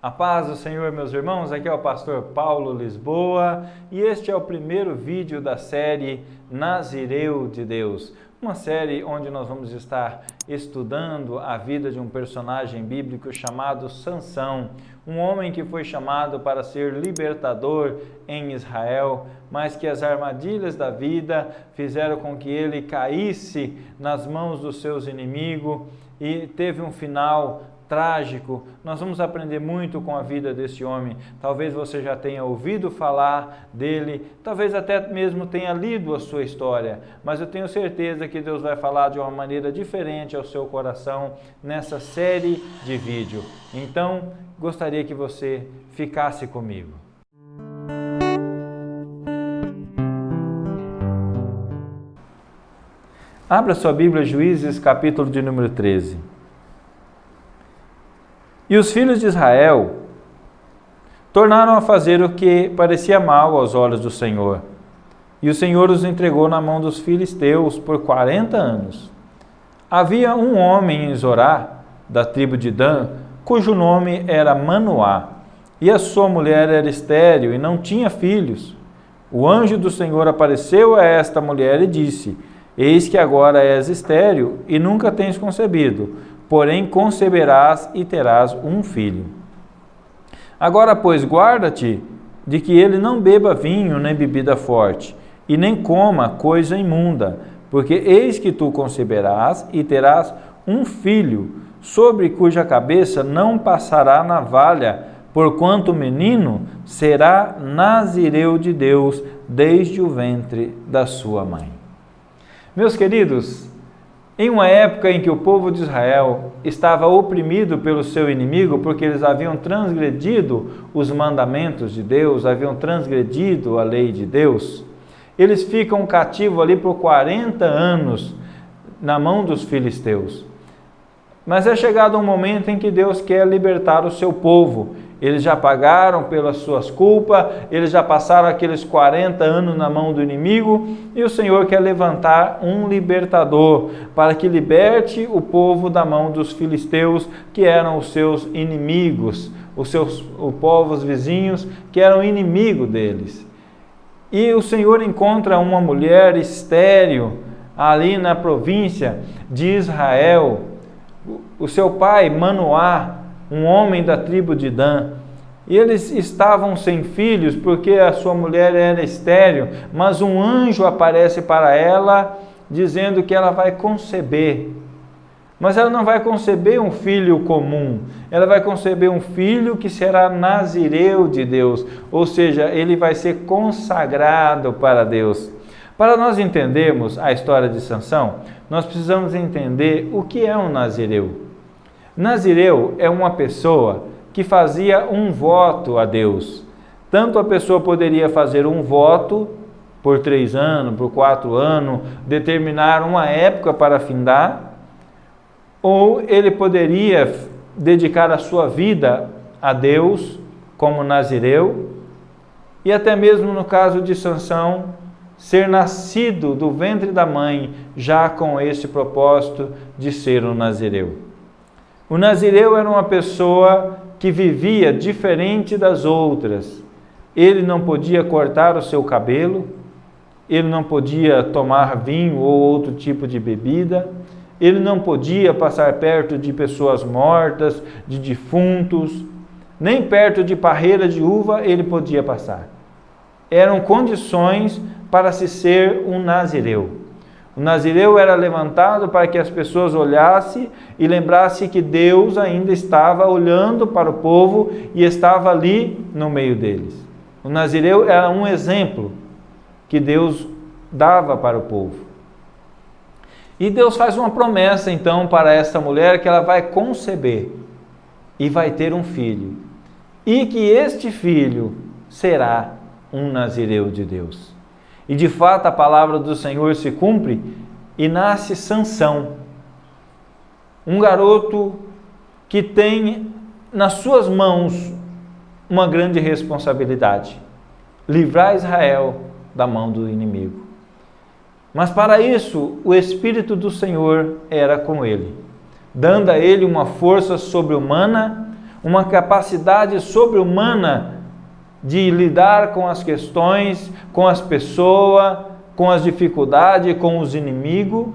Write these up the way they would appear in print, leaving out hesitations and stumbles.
A paz do Senhor, meus irmãos, aqui é o pastor Paulo Lisboa e este é o primeiro vídeo da série Nazireu de Deus, uma série onde nós vamos estar estudando a vida de um personagem bíblico chamado Sansão, um homem que foi chamado para ser libertador em Israel, mas que as armadilhas da vida fizeram com que ele caísse nas mãos dos seus inimigos e teve um final trágico. Nós vamos aprender muito com a vida desse homem. Talvez você já tenha ouvido falar dele, talvez até mesmo tenha lido a sua história, mas eu tenho certeza que Deus vai falar de uma maneira diferente ao seu coração nessa série de vídeo. Então, gostaria que você ficasse comigo. Abra sua Bíblia, Juízes, capítulo de número 13. E os filhos de Israel tornaram a fazer o que parecia mal aos olhos do Senhor. E o Senhor os entregou na mão dos filisteus por 40 anos. Havia um homem em Zorá, da tribo de Dan, cujo nome era Manoá, e a sua mulher era estéril e não tinha filhos. O anjo do Senhor apareceu a esta mulher e disse: Eis que agora és estéril e nunca tens concebido, porém conceberás e terás um filho. Agora, pois, guarda-te de que ele não beba vinho nem bebida forte, e nem coma coisa imunda, porque eis que tu conceberás e terás um filho, sobre cuja cabeça não passará navalha, porquanto o menino será nazireu de Deus desde o ventre da sua mãe. Meus queridos, em uma época em que o povo de Israel estava oprimido pelo seu inimigo, porque eles haviam transgredido os mandamentos de Deus, haviam transgredido a lei de Deus, eles ficam cativos ali por 40 anos na mão dos filisteus. Mas é chegado um momento em que Deus quer libertar o seu povo. Eles já pagaram pelas suas culpas, eles já passaram aqueles 40 anos na mão do inimigo e o Senhor quer levantar um libertador para que liberte o povo da mão dos filisteus, que eram os seus inimigos, os povos vizinhos que eram inimigos deles. E o Senhor encontra uma mulher estéril ali na província de Israel. O seu pai, Manoá, um homem da tribo de Dan, e eles estavam sem filhos porque a sua mulher era estéril, mas um anjo aparece para ela dizendo que ela vai conceber, mas ela não vai conceber um filho comum, ela vai conceber um filho que será nazireu de Deus, ou seja, ele vai ser consagrado para Deus. Para nós entendermos a história de Sansão, nós precisamos entender o que é um nazireu. Nazireu é uma pessoa que fazia um voto a Deus. Tanto a pessoa poderia fazer um voto por 3 anos, por 4 anos, determinar uma época para findar, ou ele poderia dedicar a sua vida a Deus como nazireu, e até mesmo no caso de Sansão, ser nascido do ventre da mãe, já com esse propósito de ser um nazireu. O nazireu era uma pessoa que vivia diferente das outras. Ele não podia cortar o seu cabelo, ele não podia tomar vinho ou outro tipo de bebida, ele não podia passar perto de pessoas mortas, de defuntos, nem perto de parreira de uva ele podia passar. Eram condições para se ser um nazireu. O nazireu era levantado para que as pessoas olhassem e lembrassem que Deus ainda estava olhando para o povo e estava ali no meio deles. O nazireu era um exemplo que Deus dava para o povo. E Deus faz uma promessa então para esta mulher que ela vai conceber e vai ter um filho. E que este filho será um nazireu de Deus. E de fato a palavra do Senhor se cumpre e nasce Sansão, um garoto que tem nas suas mãos uma grande responsabilidade: livrar Israel da mão do inimigo. Mas para isso o Espírito do Senhor era com ele, dando a ele uma força sobre-humana, uma capacidade sobre-humana de lidar com as questões, com as pessoas, com as dificuldades, com os inimigos.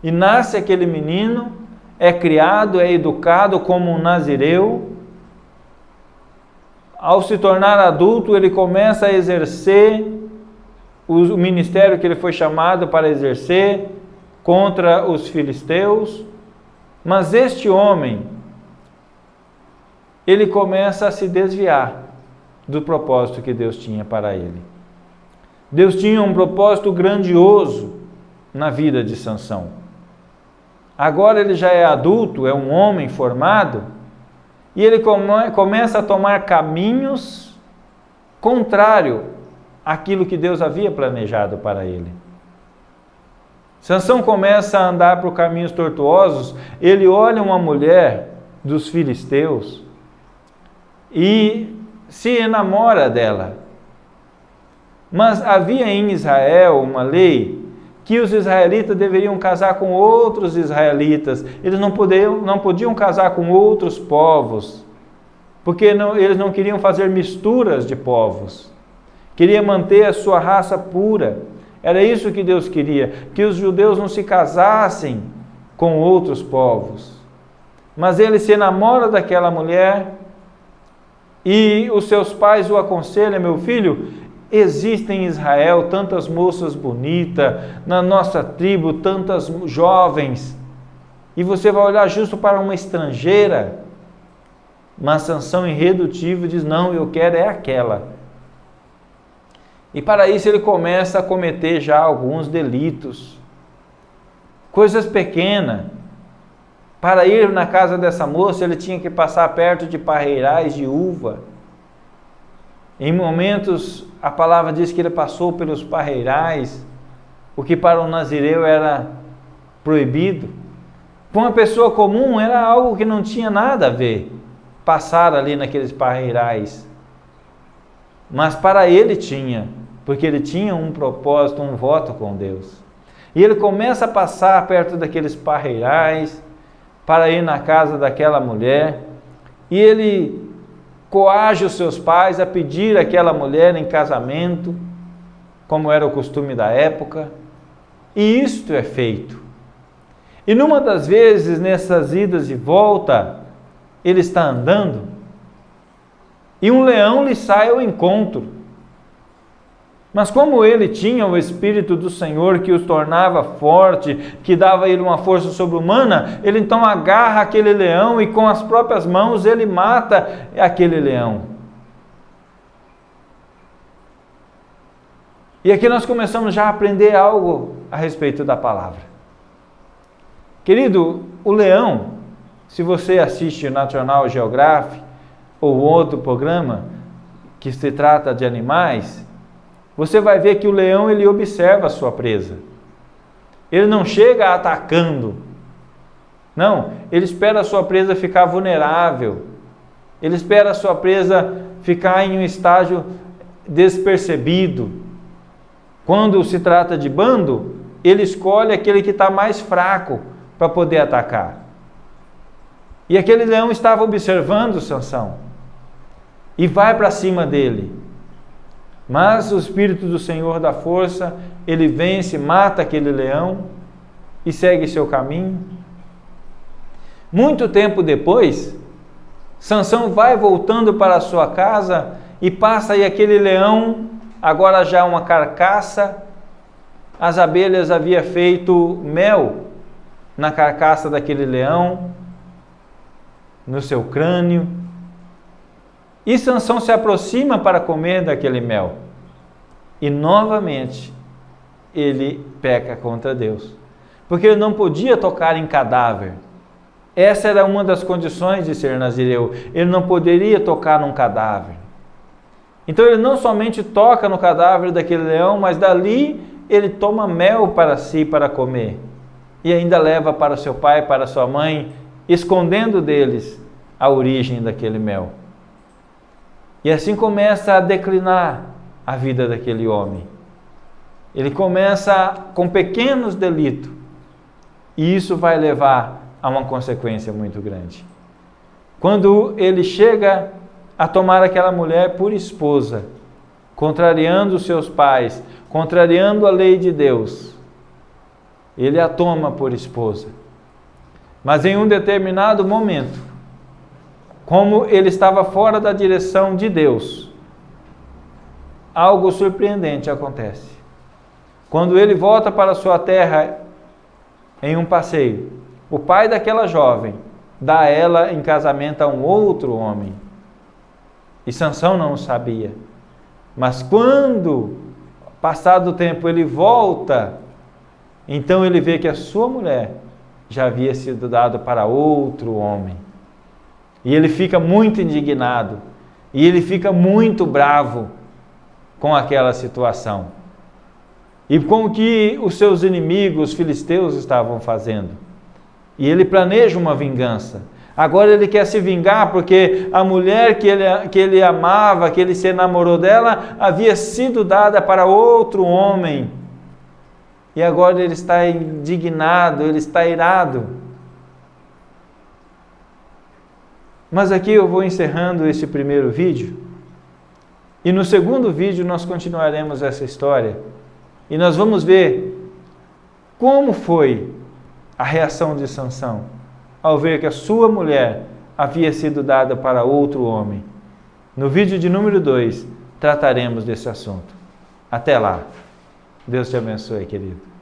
E nasce aquele menino, é criado, é educado como um nazireu. Ao se tornar adulto, ele começa a exercer o ministério que ele foi chamado para exercer contra os filisteus. Mas este homem, ele começa a se desviar do propósito que Deus tinha para ele. Deus tinha um propósito grandioso na vida de Sansão. Agora ele já é adulto, é um homem formado, e ele começa a tomar caminhos contrários àquilo que Deus havia planejado para ele. Sansão começa a andar por caminhos tortuosos, ele olha uma mulher dos filisteus e se enamora dela. Mas havia em Israel uma lei que os israelitas deveriam casar com outros israelitas. Eles não podiam casar com outros povos, porque eles não queriam fazer misturas de povos. Queria manter a sua raça pura. Era isso que Deus queria, que os judeus não se casassem com outros povos. Mas ele se enamora daquela mulher e os seus pais o aconselham: meu filho, existem em Israel tantas moças bonitas, na nossa tribo tantas jovens, e você vai olhar justo para uma estrangeira? Mas Sansão, irredutível, diz: não, eu quero é aquela. E para isso ele começa a cometer já alguns delitos, coisas pequenas. Para ir na casa dessa moça, ele tinha que passar perto de parreirais de uva. Em momentos, a palavra diz que ele passou pelos parreirais, o que para um nazireu era proibido. Para uma pessoa comum era algo que não tinha nada a ver, passar ali naqueles parreirais. Mas para ele tinha, porque ele tinha um propósito, um voto com Deus. E ele começa a passar perto daqueles parreirais para ir na casa daquela mulher, e ele coage os seus pais a pedir aquela mulher em casamento, como era o costume da época, e isto é feito. E numa das vezes, nessas idas e volta, ele está andando, e um leão lhe sai ao encontro. Mas como ele tinha o Espírito do Senhor que os tornava forte, que dava a ele uma força sobre-humana, ele então agarra aquele leão e com as próprias mãos ele mata aquele leão. E aqui nós começamos já a aprender algo a respeito da palavra. Querido, o leão, se você assiste o National Geographic ou outro programa que se trata de animais, você vai ver que o leão, ele observa a sua presa. Ele não chega atacando. Não, ele espera a sua presa ficar vulnerável. Ele espera a sua presa ficar em um estágio despercebido. Quando se trata de bando, ele escolhe aquele que está mais fraco para poder atacar. E aquele leão estava observando Sansão e vai para cima dele. Mas o Espírito do Senhor dá força, ele vence, mata aquele leão e segue seu caminho. Muito tempo depois, Sansão vai voltando para a sua casa e passa aí aquele leão, agora já uma carcaça. As abelhas haviam feito mel na carcaça daquele leão, no seu crânio. E Sansão se aproxima para comer daquele mel. E novamente ele peca contra Deus. Porque ele não podia tocar em cadáver. Essa era uma das condições de ser nazireu. Ele não poderia tocar num cadáver. Então ele não somente toca no cadáver daquele leão, mas dali ele toma mel para si para comer. E ainda leva para seu pai, para sua mãe, escondendo deles a origem daquele mel. E assim começa a declinar a vida daquele homem. Ele começa com pequenos delitos. E isso vai levar a uma consequência muito grande. quando ele chega a tomar aquela mulher por esposa, contrariando os seus pais, contrariando a lei de Deus, ele a toma por esposa. Mas em um determinado momento, como ele estava fora da direção de Deus, algo surpreendente acontece. Quando ele volta para sua terra em um passeio, o pai daquela jovem dá ela em casamento a um outro homem. E Sansão não o sabia. Mas quando, passado o tempo, ele volta, então ele vê que a sua mulher já havia sido dada para outro homem. E ele fica muito indignado. E ele fica muito bravo com aquela situação. E com o que os seus inimigos, os filisteus, estavam fazendo. E ele planeja uma vingança. Agora ele quer se vingar porque a mulher que ele amava, que ele se enamorou dela, havia sido dada para outro homem. E agora ele está indignado, ele está irado. Mas aqui eu vou encerrando esse primeiro vídeo. E no segundo vídeo nós continuaremos essa história. E nós vamos ver como foi a reação de Sansão ao ver que a sua mulher havia sido dada para outro homem. No vídeo de número 2, trataremos desse assunto. Até lá. Deus te abençoe, querido.